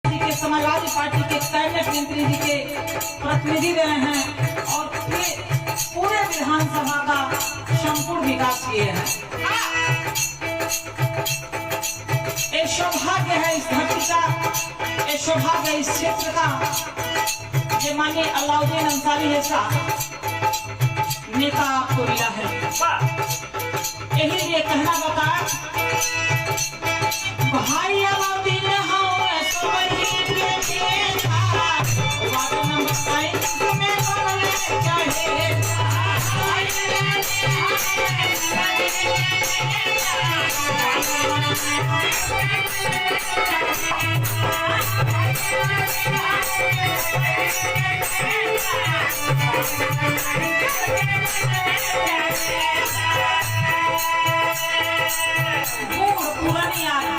जी के समाजवादी पार्टी के कैबिनेट मंत्री जी के प्रतिनिधि रहे हैं और पूरे विधानसभा का संपूर्ण विकास किए हैं। ये सौभाग्य है इस धरती का, ये सौभाग्य इस क्षेत्र का जो माननीय अलाउद्दीन अंसारी जैसा नेता आपको मिला है। यही लिए कहना बता भाई अलाउद्दीन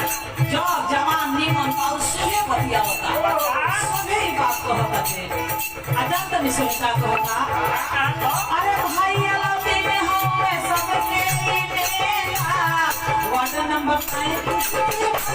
जवान निमन पाल सुने बतिया होता सभी बात कहता है अजंत निशंका कहता अरे भाई अलाउद्दीन हमें सबके देना वार्ड नंबर 9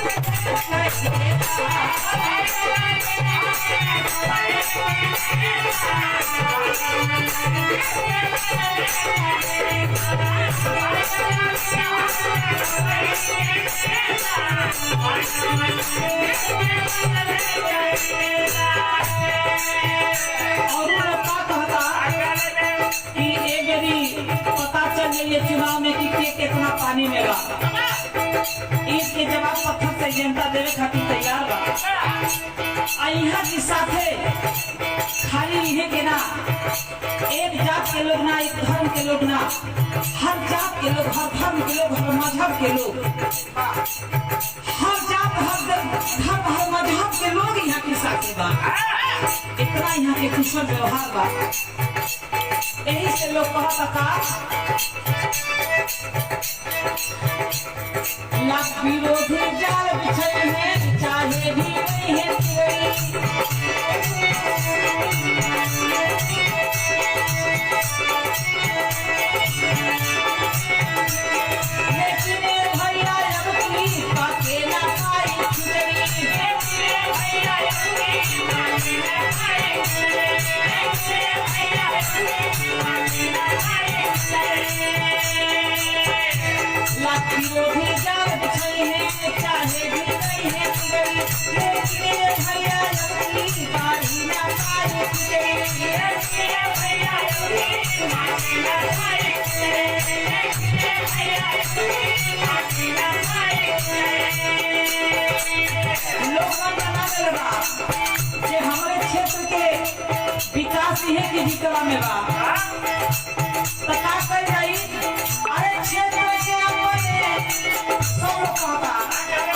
पता चल जाइए चुनाव में कि कितना पानी में बा इसके जवाब पत्थर से जनता देवे खातिर तैयार बा। यहाँ के साथे खाली इहे के ना एक जात के लोग ना एक धर्म के लोग ना हर जात के लोग हर धर्म के लोग हर मजहब के लोग हर जात हर धर्म हर मजहब के लोग यहाँ के साथे बा। इतना यहाँ के कुशल व्यवहार बा। यही से लोग कहता लाख विरोधी जाल बिछे हैं चाहे भी नहीं है लेकिन भैया अब की बातें ना पाई विरोधी जाल बिछे हैं चाहे भी नहीं है लेकिन भैया अपनी बारी ना पाए हमारे क्षेत्र के विकास है कि जिकला में बा कर जाई अरे क्षेत्र के अपने सब लोग कहता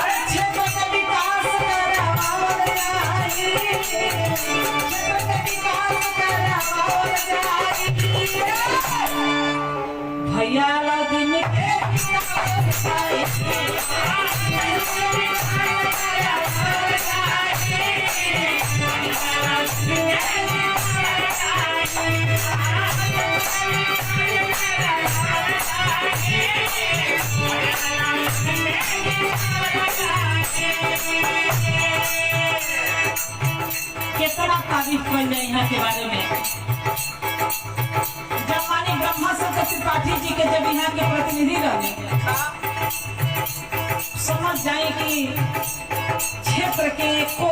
अरे क्षेत्र के विकास करवावल जाई क्षेत्र के विकास करवावल जाई भैया अलाउद्दीन के विकास जाई कितना तारीफ कर जाए यहाँ के बारे में। जब मानी ब्रह्मा शंकर त्रिपाठी जी के जब यहाँ के प्रतिनिधि रहे समझ जाए कि क्षेत्र के को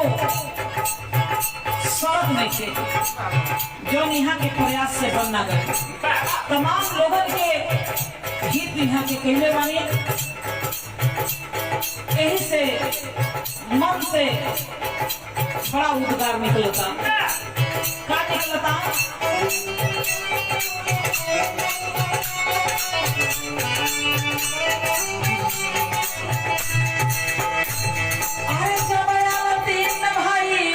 सड़क में थे जो यहाँ के प्रयास से बनना गए तमाम लोगों के हित यहाँ के कहले बानी। यही से मन से बड़ा उद्गार निकलता क्या निकलता अरे जब अलाउद्दीन भाई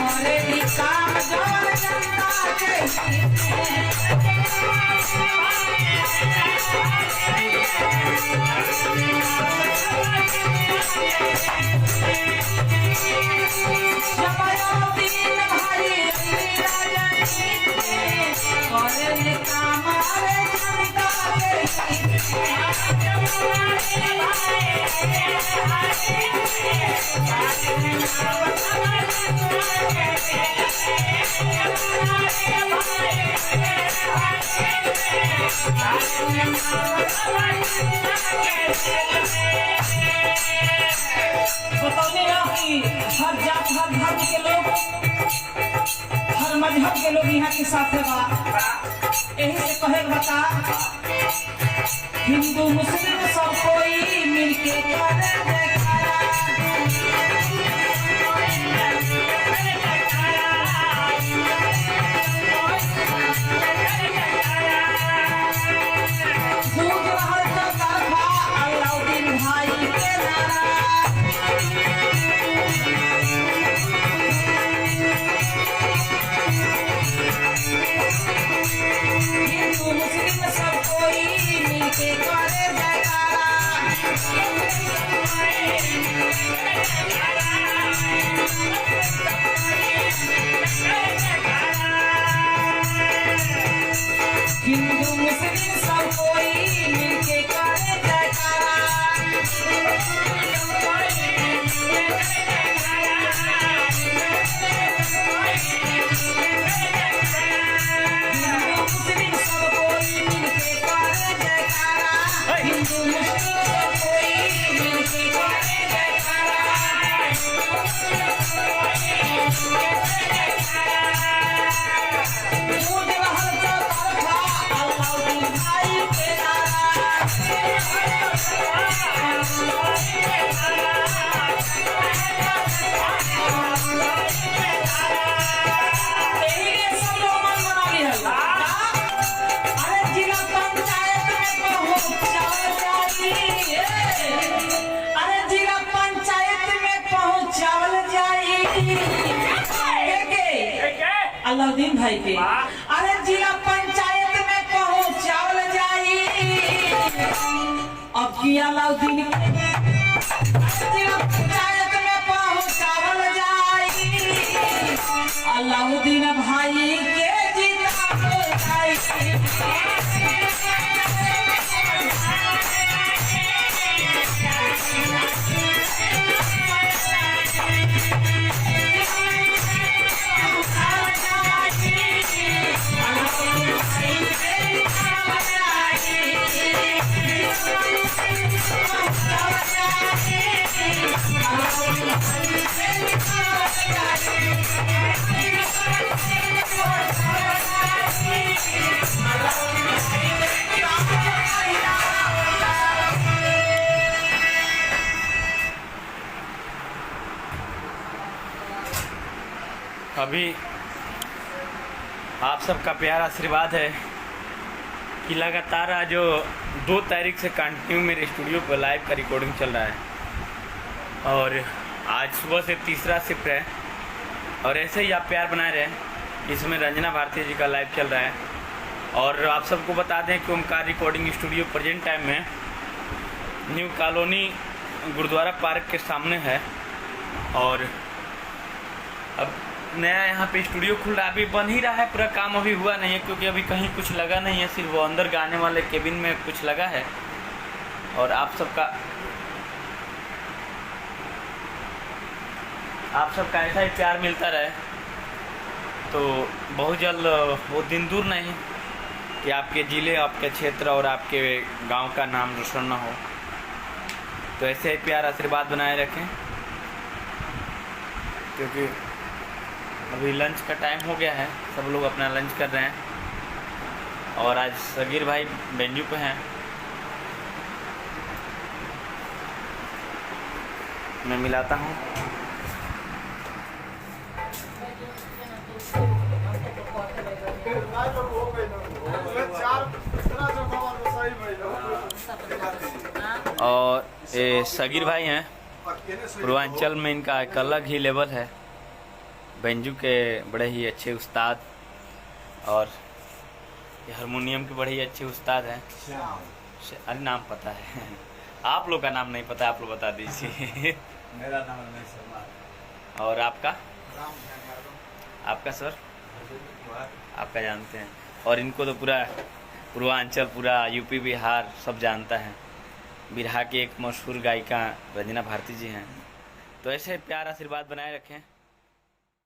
अरे काम जवान जनता के बतौले ना कि हर जात हर धर्म के लोग, हर मजहब के लोग यहाँ के साथ बा। यही से कहे बता, हिंदू मुस्लिम सब कोई मिलके करे जयकारा। गूंज रहल चरखा अलाउद्दीन भाई के नारा। हिंदू मुस्लिम सब कोई मिलके करे जयकारा। हिंदू मुस्लिम सब कोई मिलके करे जयकारा। हिंदू मुस्लिम सब कोई मिलके करे जयकारा। हिंदू मुस्लिम सब कोई मिलके करे जयकारा। गूंज रहल चरखा अलाउद्दीन भाई के नारा। एही के सब लोग मन बना लिहल। अरे जिला पंचायत में पहुंचावल जाई। अरे जिला पंचायत में पहुंचावल जाई। के अलाउद्दीन भाई के। अरे जिला पंचायत में पहुंचावल जाई। अब की अलाउद्दीन जिला पंचायत में पहुंचावल जाई। अलाउद्दीन भाई के जितावल जाई। अभी आप सबका प्यार आशीर्वाद है कि लगातार आज जो 2 तारीख से कंटिन्यू मेरे स्टूडियो पर लाइव का रिकॉर्डिंग चल रहा है और आज सुबह से तीसरा शिफ्ट है और ऐसे ही आप प्यार बनाए रहे। इसमें रंजना भारती जी का लाइव चल रहा है और आप सबको बता दें कि Omkar recording studio present time में न्यू कॉलोनी गुरुद्वारा पार्क के सामने है और अब नया यहाँ पे स्टूडियो खुल रहा है। अभी बन ही रहा है, पूरा काम अभी हुआ नहीं है क्योंकि अभी कहीं कुछ लगा नहीं है, सिर्फ वो अंदर गाने वाले केबिन में कुछ लगा है। और आप सबका ऐसा ही प्यार मिलता रहे तो बहुत जल्द वो दिन दूर नहीं कि आपके ज़िले, आपके क्षेत्र और आपके गांव का नाम रोशन ना हो। तो ऐसे ही प्यार आशीर्वाद बनाए रखें क्योंकि अभी लंच का टाइम हो गया है, सब लोग अपना लंच कर रहे हैं और आज सगीर भाई वेन्यू पे हैं। मैं मिलाता हूँ। और ये सगीर भाई हैं, पूर्वांचल में इनका एक अलग ही लेवल है, बेंजू के बड़े ही अच्छे उस्ताद और ये हारमोनियम के बड़े ही अच्छे उस्ताद हैं। अरे नाम पता है, आप लोग का नाम नहीं पता, आप लोग बता दीजिए। मेरा नाम रमेश शर्मा है। और आपका सर आपका जानते हैं और इनको तो पूरा पूर्वांचल, पूरा यूपी बिहार सब जानता है। बिरहा की एक मशहूर गायिका रंजना भारती जी हैं। तो ऐसे प्यार आशीर्वाद बनाए रखें।